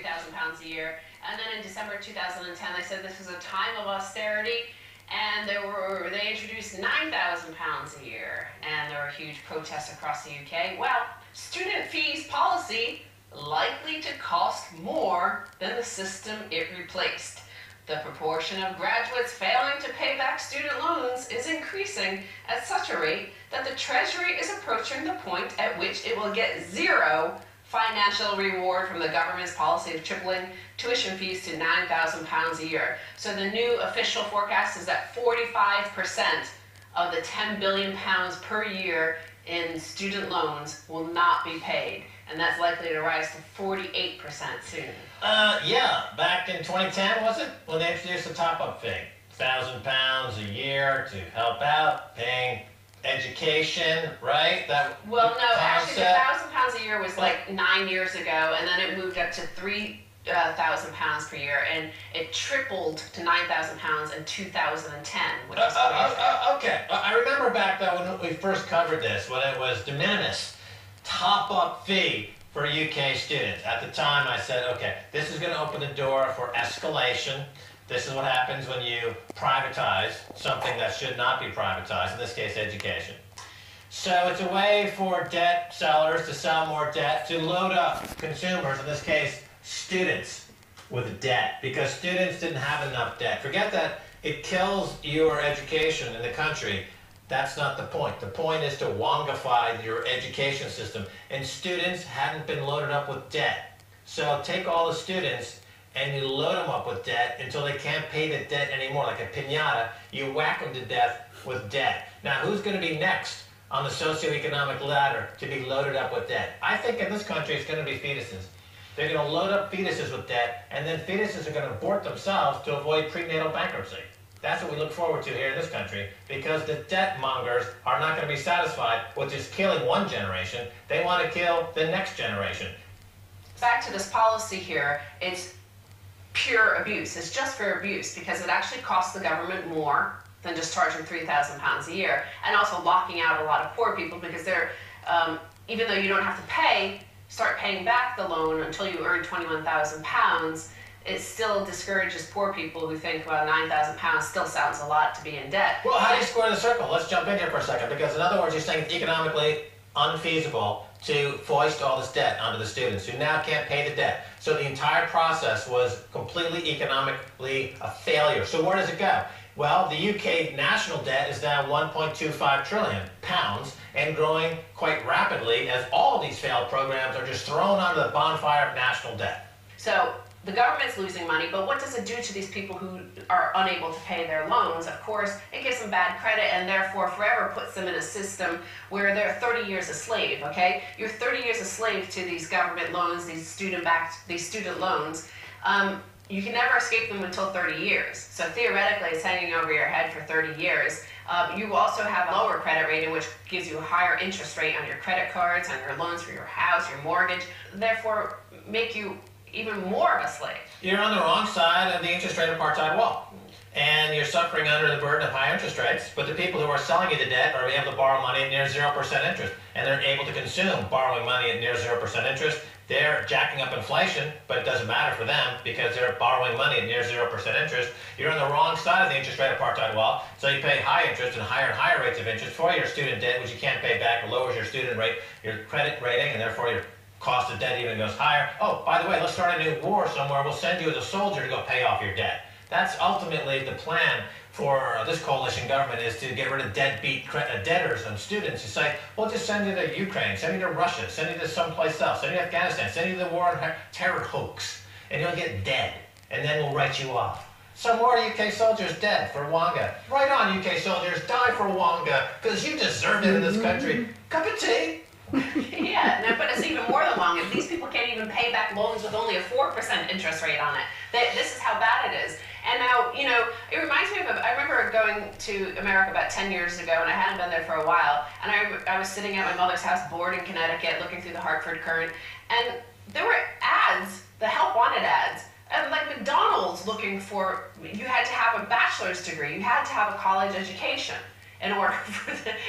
£3,000 a year. And then in December 2010, they said this was a time of austerity, and they introduced £9,000 a year, and there were huge protests across the UK. Well, student fees policy likely to cost more than the system it replaced. The proportion of graduates failing to pay back student loans is increasing at such a rate that the Treasury is approaching the point at which it will get zero financial reward from the government's policy of tripling tuition fees to £9,000 a year. So the new official forecast is that 45% of the £10 billion per year in student loans will not be paid, and that's likely to rise to 48% soon. Yeah, back in 2010, was it? When they introduced the top-up fee. £1,000 a year to help out, paying education, right? Well, no, actually the £1,000 a year was like 9 years ago, and then it moved up to £3,000 per year, and it tripled to £9,000 in 2010, which is okay. I remember back though when we first covered this, when it was de minimis top-up fee for UK students. At the time I said, okay, this is going to open the door for escalation. This is what happens when you privatize something that should not be privatized, in this case education. So it's a way for debt sellers to sell more debt, to load up consumers, in this case students, with debt, because students didn't have enough debt. Forget that it kills your education in the country. That's not the point. The point is to wongify your education system, and students hadn't been loaded up with debt. So take all the students and you load them up with debt until they can't pay the debt anymore. Like a piñata, you whack them to death with debt. Now, who's going to be next on the socioeconomic ladder to be loaded up with debt? I think in this country it's going to be fetuses. They're going to load up fetuses with debt, and then fetuses are going to abort themselves to avoid prenatal bankruptcy. That's what we look forward to here in this country, because the debt mongers are not going to be satisfied with just killing one generation. They want to kill the next generation. Back to this policy here, it's pure abuse. It's just for abuse, because it actually costs the government more than just charging £3,000 a year, and also locking out a lot of poor people, because they're, even though you don't have to start paying back the loan until you earn £21,000, it still discourages poor people who think, well, £9,000 still sounds a lot to be in debt. Well, how do you square the circle? Let's jump in here for a second, because in other words, you're saying it's economically unfeasible to foist all this debt onto the students who now can't pay the debt. So the entire process was completely economically a failure. So where does it go? Well, the UK national debt is now £1.25 trillion and growing quite rapidly as all these failed programs are just thrown onto the bonfire of national debt. So the government's losing money, but what does it do to these people who are unable to pay their loans? Of course, it gives them bad credit and therefore forever puts them in a system where they're 30 years a slave, okay? You're 30 years a slave to these government loans, these student loans. You can never escape them until 30 years. So theoretically, it's hanging over your head for 30 years. You also have a lower credit rating, which gives you a higher interest rate on your credit cards, on your loans for your house, your mortgage, therefore make you even more of a slave. You're on the wrong side of the interest rate apartheid wall, and you're suffering under the burden of high interest rates, but the people who are selling you the debt are able to borrow money at near 0% interest, and they're able to consume borrowing money at near 0% interest. They're jacking up inflation, but it doesn't matter for them because they're borrowing money at near 0% interest. You're on the wrong side of the interest rate apartheid wall, so you pay high interest and higher rates of interest for your student debt, which you can't pay back. It lowers your student rate, your credit rating, and therefore your cost of debt even goes higher. Oh, by the way, let's start a new war somewhere. We'll send you as a soldier to go pay off your debt. That's ultimately the plan for this coalition government, is to get rid of deadbeat debtors and students. You say, we'll just send you to Ukraine, send you to Russia, send you to someplace else, send you to Afghanistan, send you to the war on terror hoax, and you'll get dead, and then we'll write you off. Some more UK soldiers dead for Wonga. Right on, UK soldiers, die for Wonga, because you deserved it in this country. Cup of tea. Yeah, no, but it's even more than long. If these people can't even pay back loans with only a 4% interest rate on it, this is how bad it is. And now, you know, it reminds me of, I remember going to America about 10 years ago, and I hadn't been there for a while, and I was sitting at my mother's house bored in Connecticut, looking through the Hartford Courant, and there were ads, the help wanted ads, and like McDonald's looking for, you had to have a bachelor's degree, you had to have a college education in order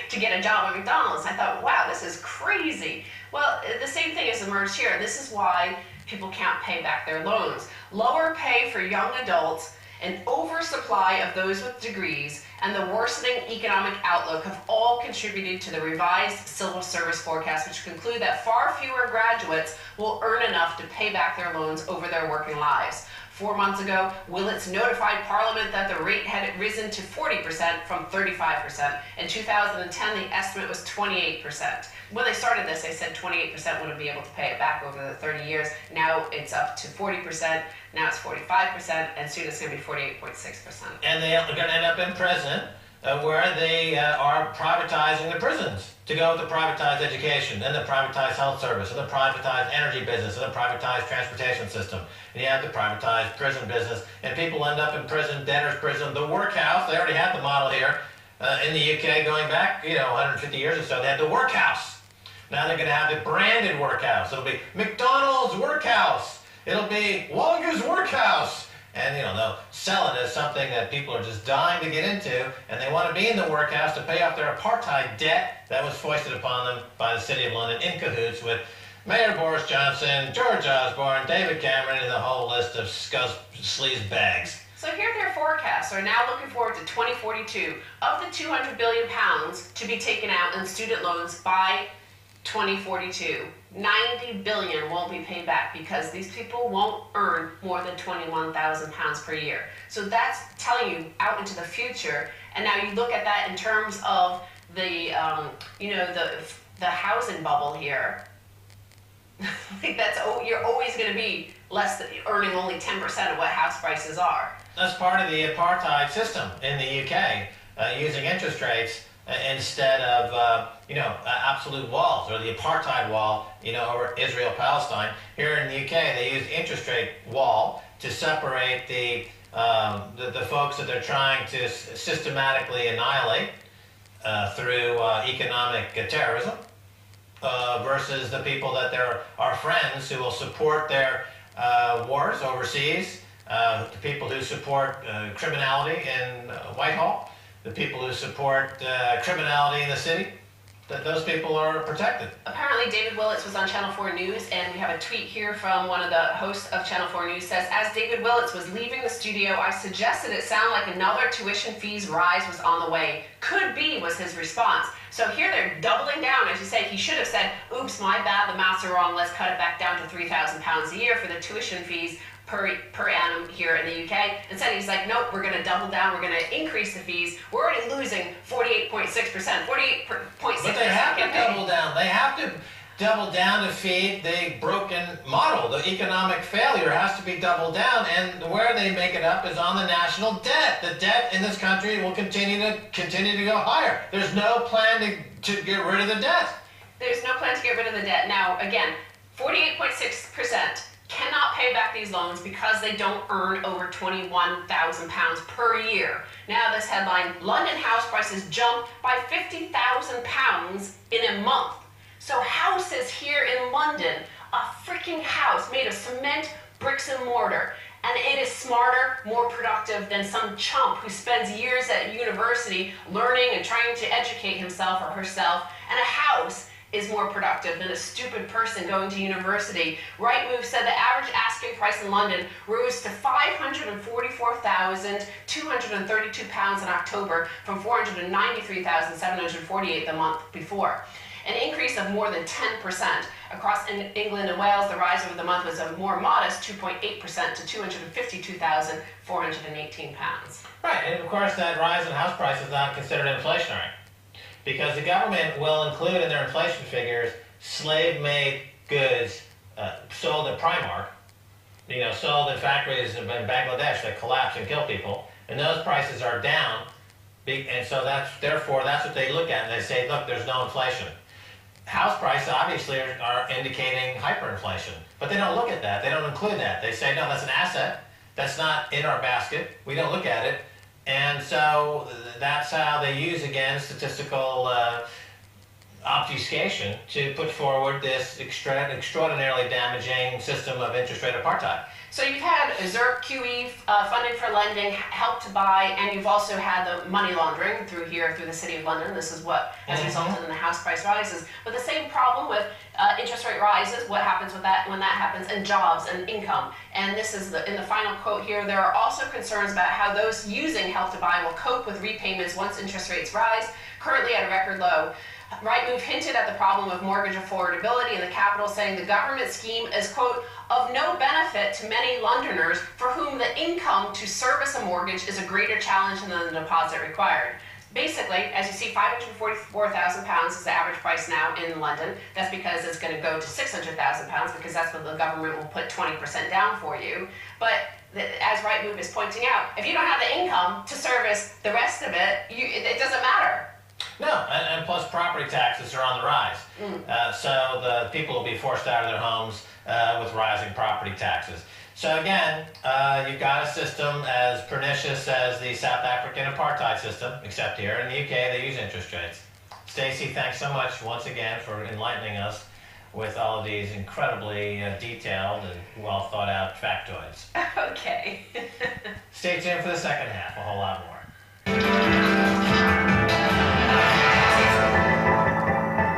to get a job at McDonald's. I thought, wow, this is crazy. Well, the same thing has emerged here. This is why people can't pay back their loans. Lower pay for young adults, an oversupply of those with degrees, and the worsening economic outlook have all contributed to the revised civil service forecast, which conclude that far fewer graduates will earn enough to pay back their loans over their working lives. 4 months ago, Willits notified Parliament that the rate had risen to 40% from 35%. In 2010, the estimate was 28%. When they started this, they said 28% wouldn't be able to pay it back over the 30 years. Now it's up to 40%, now it's 45%, and soon it's going to be 48.6%. And they're going to end up in prison where they are privatizing the prisons to go with the privatized education, and the privatized health service, and the privatized energy business, and the privatized transportation system. And you have the privatized prison business, and people end up in prison, debtor's prison, the workhouse. They already have the model here in the UK going back, 150 years or so. They had the workhouse. Now they're going to have the branded workhouse. It'll be McDonald's workhouse. It'll be Wonga's workhouse. And they'll sell it as something that people are just dying to get into, and they want to be in the workhouse to pay off their apartheid debt that was foisted upon them by the City of London in cahoots with Mayor Boris Johnson, George Osborne, David Cameron, and the whole list of sleaze bags. So here their forecasts are now looking forward to 2042. Of the £200 billion to be taken out in student loans by 2042, 90 billion won't be paid back because these people won't earn more than £21,000 per year. So that's telling you out into the future. And now you look at that in terms of the the housing bubble here. Like you're always going to be earning only 10% of what house prices are. That's part of the apartheid system in the UK, using interest rates instead of absolute walls, or the apartheid wall, over Israel-Palestine. Here in the UK, they use interest rate wall to separate the folks that they're trying to systematically annihilate through economic terrorism, versus the people that they're our friends who will support their wars overseas, the people who support criminality in Whitehall, the people who support criminality in the city. That those people are protected. Apparently David Willits was on Channel 4 News, and we have a tweet here from one of the hosts of Channel 4 News. Says, as David Willits was leaving the studio, I suggested it sound like another tuition fees rise was on the way. Could be, was his response. So here they're doubling down. As you say, he should have said, oops, my bad, the maths are wrong, let's cut it back down to £3,000 a year for the tuition fees per annum here in the UK. Instead, he's like, nope, we're going to double down. We're going to increase the fees. We're already losing 48.6%. 48.6%. But they have to double down. They have to double down to feed the broken model. The economic failure has to be doubled down, and where they make it up is on the national debt. The debt in this country will continue to go higher. There's no plan to get rid of the debt. There's no plan to get rid of the debt. Now, again, 48.6%. cannot pay back these loans because they don't earn over £21,000 per year. Now this headline, London house prices jumped by £50,000 in a month. So houses here in London, a freaking house made of cement, bricks and mortar, and it is smarter, more productive than some chump who spends years at university learning and trying to educate himself or herself, and a house is more productive than a stupid person going to university. Rightmove said the average asking price in London rose to £544,232 in October from £493,748 the month before. An increase of more than 10%. Across England and Wales, the rise over the month was a more modest 2.8% to £252,418. Right, and of course that rise in house price is not considered inflationary, because the government will include in their inflation figures slave-made goods sold at Primark, sold in factories in Bangladesh that collapse and kill people, and those prices are down, and so that's what they look at, and they say, look, there's no inflation. House prices obviously are indicating hyperinflation, but they don't look at that. They don't include that. They say, no, that's an asset. That's not in our basket. We don't look at it. And so that's how they use, again, statistical obfuscation to put forward this extraordinarily damaging system of interest rate apartheid. So you've had ZERP, QE, funding for lending, help to buy, and you've also had the money laundering through the City of London. This is what has resulted in the house price rises. But the same problem with interest rate rises, what happens with that when that happens, and jobs and income. And this is in the final quote here, there are also concerns about how those using help to buy will cope with repayments once interest rates rise, currently at a record low. Rightmove hinted at the problem of mortgage affordability in the capital, saying the government scheme is, quote, of no benefit to many Londoners for whom the income to service a mortgage is a greater challenge than the deposit required. Basically, as you see, £544,000 is the average price now in London. That's because it's going to go to £600,000 because that's what the government will put 20% down for you. But as Rightmove is pointing out, if you don't have the income to service the rest of it, it doesn't matter. No, and plus property taxes are on the rise. So the people will be forced out of their homes with rising property taxes. So again, you've got a system as pernicious as the South African apartheid system, except here in the UK they use interest rates. Stacey, thanks so much once again for enlightening us with all of these incredibly detailed and well thought out factoids. Okay. Stay tuned for the second half, a whole lot more.